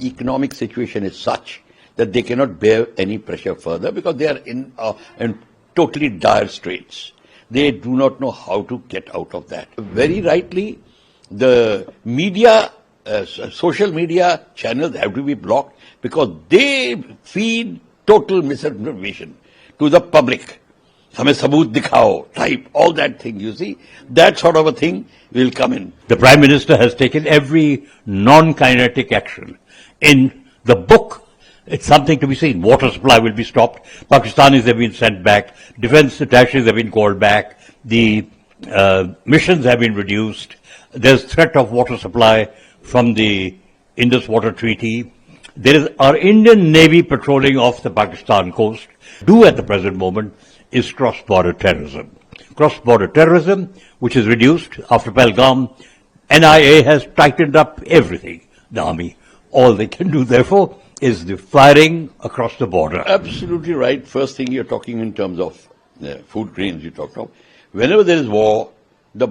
economic situation is such that they cannot bear any pressure further because they are in totally dire straits. They do not know how to get out of that. Very rightly, the media, social media channels have to be blocked because they feed total misinformation to the public. हमें सबूत दिखाओ, type, all that thing, you see, that sort of a thing will come in. The Prime Minister has taken every non-kinetic action. In the book, it's something to be seen. Water supply will be stopped. Pakistanis have been sent back. Defense attaches have been called back. The missions have been reduced. There's threat of water supply from the Indus water treaty. There is our Indian Navy patrolling off the Pakistan coast. Do at the present moment is cross-border terrorism. Cross-border terrorism, which is reduced after Pahalgam. NIA has tightened up everything, the army. All they can do, therefore, is the firing across the border. Absolutely right. First thing you're talking in terms of food grains you talked of. Whenever there is war, the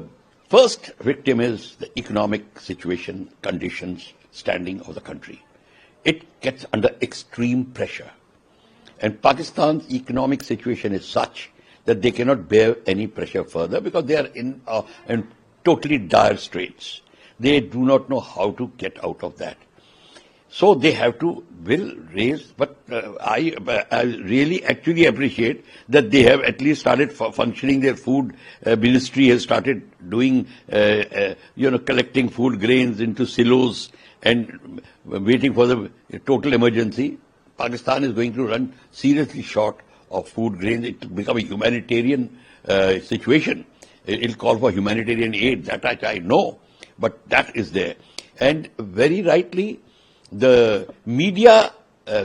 first victim is the economic situation, conditions, standing of the country. It gets under extreme pressure. And Pakistan's economic situation is such that they cannot bear any pressure further because they are in totally dire straits. They do not know how to get out of that. So they have to raise, but I really actually appreciate that they have at least started functioning. Their food ministry has started doing, collecting food grains into silos and waiting for the total emergency. Pakistan is going to run seriously short of food grains. It will become a humanitarian situation. It will call for humanitarian aid. That I know, but that is there. And very rightly, the media,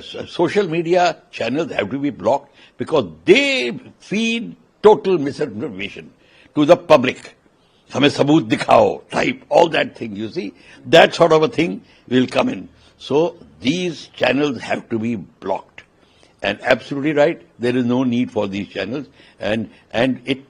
social media channels have to be blocked because they feed total misinformation to the public. हमें सबूत दिखाओ, type, all that thing, you see, that sort of a thing will come in. So these channels have to be blocked. And absolutely right, there is no need for these channels. And it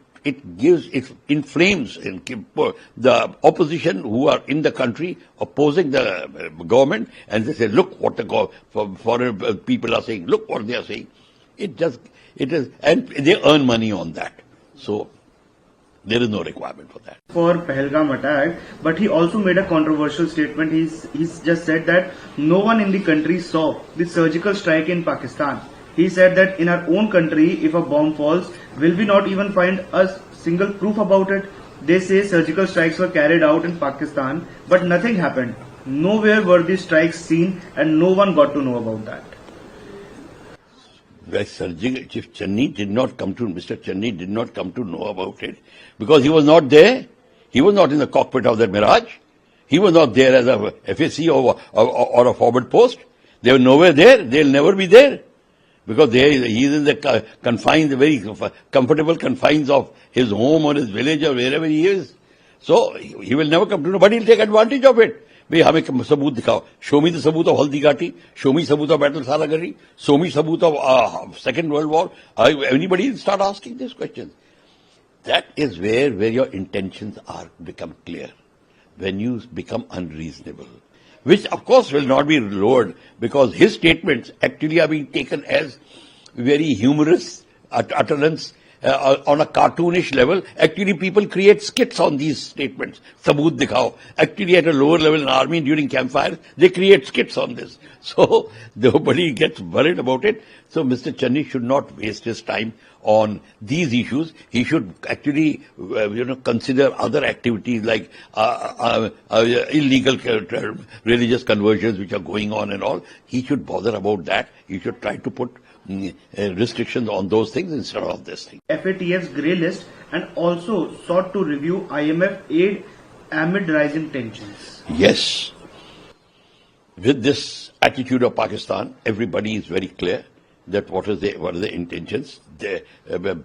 inflames the opposition who are in the country opposing the government, and they say, look what the foreign people are saying, look what they are saying. It is, and they earn money on that. So there is no requirement for that. For Pahalgam attack, but he also made a controversial statement. He's just said that no one in the country saw the surgical strike in Pakistan. He said that in our own country, if a bomb falls, will we not even find a single proof about it? They say surgical strikes were carried out in Pakistan, but nothing happened. Nowhere were these strikes seen and no one got to know about that. Chief Channi did not come to, Mr. Channi did not come to know about it because he was not there. He was not in the cockpit of that Mirage. He was not there as a FAC or a forward post. They were nowhere there. They'll never be there because he is in the confines, the very comfortable confines of his home or his village or wherever he is. So he will never come to know, but he'll take advantage of it. भाई हमें सबूत दिखाओ. Show me the sabut of Haldi Ghati. Show me sabut of Battle Salagari. Show me sabut of Second World War. Anybody start asking these questions. That is where your intentions become clear. When you become unreasonable. Which of course will not be lowered because his statements actually are being taken as very humorous utterance. On a cartoonish level, actually people create skits on these statements. Sabut dikhao. Actually at a lower level in army during campfires, they create skits on this. So nobody gets worried about it. So Mr. Channi should not waste his time on these issues. He should actually, consider other activities like illegal religious conversions which are going on and all. He should bother about that. He should try to put restrictions on those things instead of this thing. FATF's grey list and also sought to review IMF aid amid rising tensions. Yes. With this attitude of Pakistan, everybody is very clear that what are the intentions.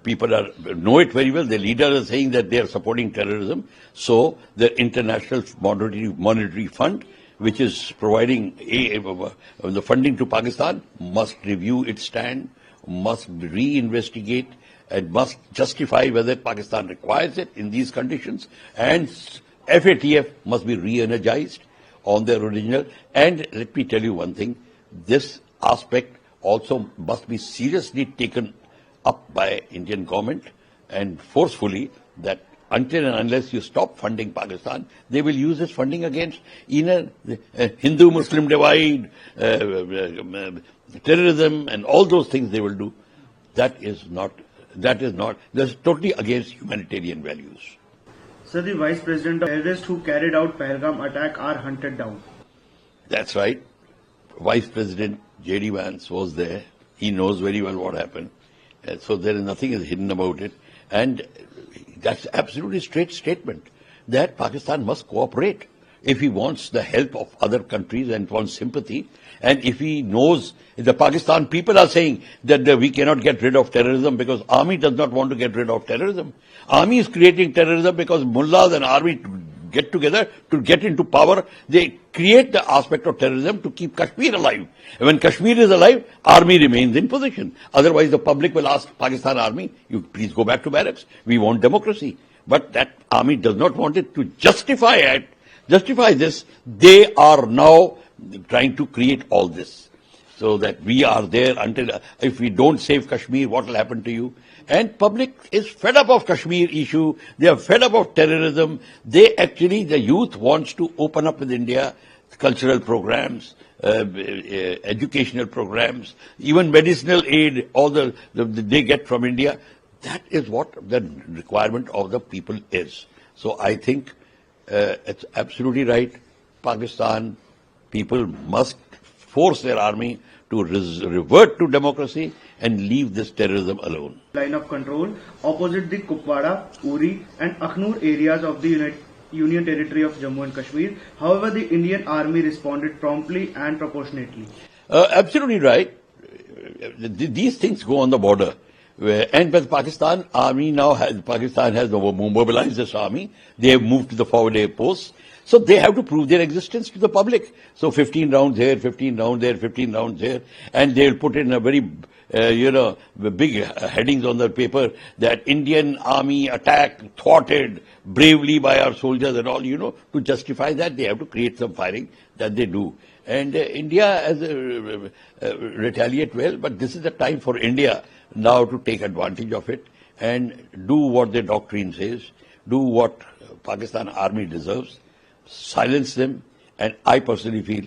People know it very well. The leaders are saying that they are supporting terrorism. So the International Monetary Fund, which is providing the funding to Pakistan, must review its stand, must reinvestigate, and must justify whether Pakistan requires it in these conditions. And FATF must be re-energized. on their original. And let me tell you one thing, this aspect also must be seriously taken up by Indian government and forcefully, that until and unless you stop funding Pakistan, they will use this funding against Hindu-Muslim divide, terrorism, and all those things they will do. That's totally against humanitarian values. So the Vice President of terrorists who carried out Pahalgam attack are hunted down. That's right. Vice President J.D. Vance was there. He knows very well what happened. So there is nothing is hidden about it. And that's absolutely straight statement that Pakistan must cooperate if he wants the help of other countries and wants sympathy. And if he knows, the Pakistan people are saying that we cannot get rid of terrorism because army does not want to get rid of terrorism. Army is creating terrorism because mullahs and army get together to get into power. They create the aspect of terrorism to keep Kashmir alive. And when Kashmir is alive, army remains in position. Otherwise, the public will ask Pakistan army, you please go back to barracks. We want democracy. But that army does not want it to justify this. They are now trying to create all this. So that we are there until, if we don't save Kashmir, what will happen to you? And public is fed up of Kashmir issue. They are fed up of terrorism. The youth wants to open up with India, cultural programs, educational programs, even medicinal aid, all they get from India. That is what the requirement of the people is. So I think it's absolutely right. Pakistan people must force their army to revert to democracy and leave this terrorism alone. Line of control opposite the Kupwara, Uri and Akhnur areas of the Union Territory of Jammu and Kashmir. However, the Indian army responded promptly and proportionately. Absolutely right. These things go on the border. And with Pakistan army Pakistan has mobilized this army. They have moved to the forward air posts. So they have to prove their existence to the public. So 15 rounds here, 15 rounds there, 15 rounds there. And they'll put in a very, big headings on the paper that Indian army attack thwarted bravely by our soldiers and all, to justify that they have to create some firing that they do. And India has retaliate well, but this is the time for India now to take advantage of it and do what their doctrine says, do what Pakistan army deserves, silence them. And I personally feel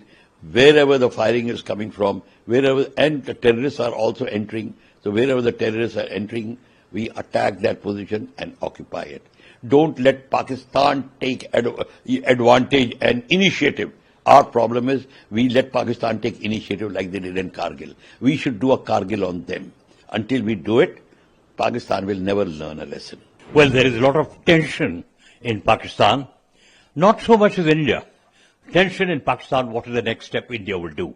wherever the firing is coming from, and the terrorists are also entering, so wherever the terrorists are entering, we attack that position and occupy it. Don't let Pakistan take advantage and initiative. Our problem is we let Pakistan take initiative like they did in Kargil. We should do a Kargil on them. Until we do it, Pakistan will never learn a lesson. Well, there is a lot of tension in Pakistan, not so much as India. Tension in Pakistan, what is the next step India will do?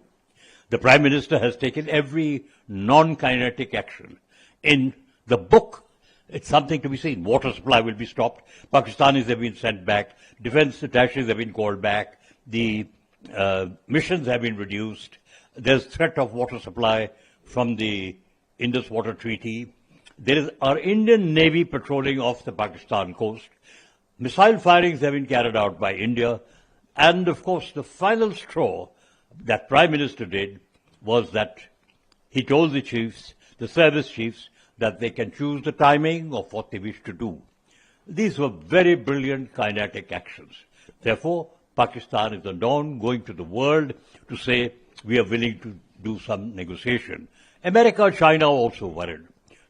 The Prime Minister has taken every non-kinetic action. In the book, it's something to be seen. Water supply will be stopped. Pakistanis have been sent back. Defense attaches have been called back. The missions have been reduced. There's threat of water supply from the Indus Water Treaty. There is our Indian Navy patrolling off the Pakistan coast. Missile firings have been carried out by India. And, of course, the final straw that Prime Minister did was that he told the chiefs, the service chiefs, that they can choose the timing of what they wish to do. These were very brilliant kinetic actions. Therefore, Pakistan is the dawn going to the world to say we are willing to do some negotiation. America, China also worried.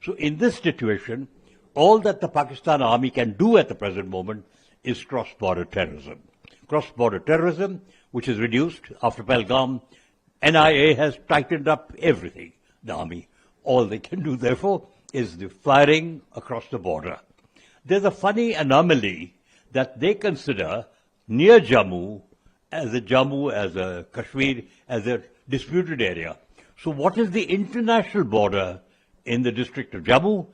So in this situation, all that the Pakistan army can do at the present moment is cross-border terrorism. Cross-border terrorism, which is reduced after Pahalgam. NIA has tightened up everything, the army. All they can do, therefore, is the firing across the border. There's a funny anomaly that they consider near Jammu as a Kashmir, as a disputed area. So what is the international border in the district of Jammu?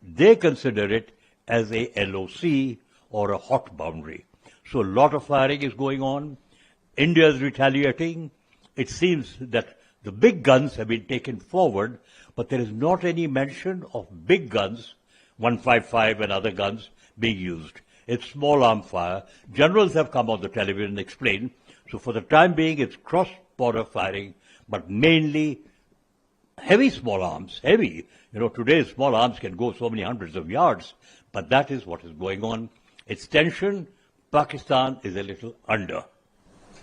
They consider it as a LOC or a hot boundary. So a lot of firing is going on. India is retaliating. It seems that the big guns have been taken forward, but there is not any mention of big guns, 155 and other guns, being used. It's small arm fire. Generals have come on the television and explained. So for the time being, it's cross-border firing, but mainly heavy small arms, heavy. Today small arms can go so many hundreds of yards, but that is what is going on. It's tension. Pakistan is a little under.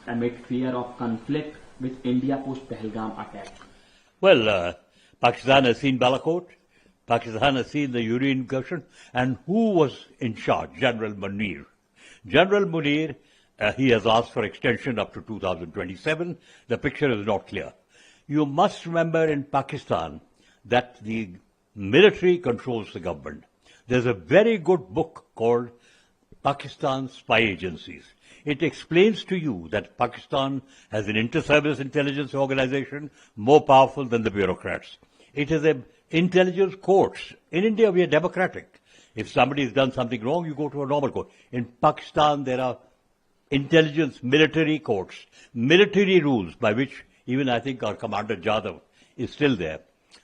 Amid fear of conflict with India post-Pahalgam attack. Well, Pakistan has seen Balakot. Pakistan has seen the Uri incursion. And who was in charge? General Munir. General Munir, he has asked for extension up to 2027. The picture is not clear. You must remember in Pakistan that the military controls the government. There's a very good book called Pakistan Spy Agencies. It explains to you that Pakistan has an inter-service intelligence organization more powerful than the bureaucrats. It has an intelligence courts. In India, we are democratic. If somebody has done something wrong, you go to a normal court. In Pakistan, there are intelligence military courts, military rules by which even I think our Commander Jadhav is still there.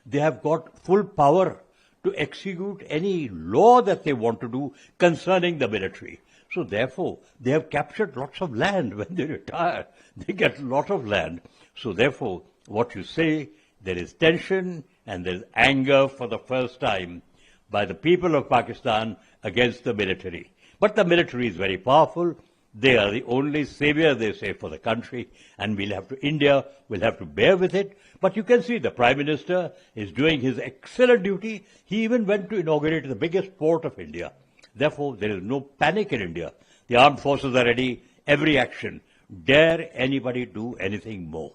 They have got full power to execute any law that they want to do concerning the military. So therefore, they have captured lots of land. When they retire, they get a lot of land. So therefore, what you say, there is tension and there is anger for the first time by the people of Pakistan against the military. But the military is very powerful. They are the only savior, they say, for the country, and India will have to bear with it. But you can see the Prime Minister is doing his excellent duty. He even went to inaugurate the biggest port of India. Therefore, there is no panic in India. The armed forces are ready, every action. Dare anybody do anything more?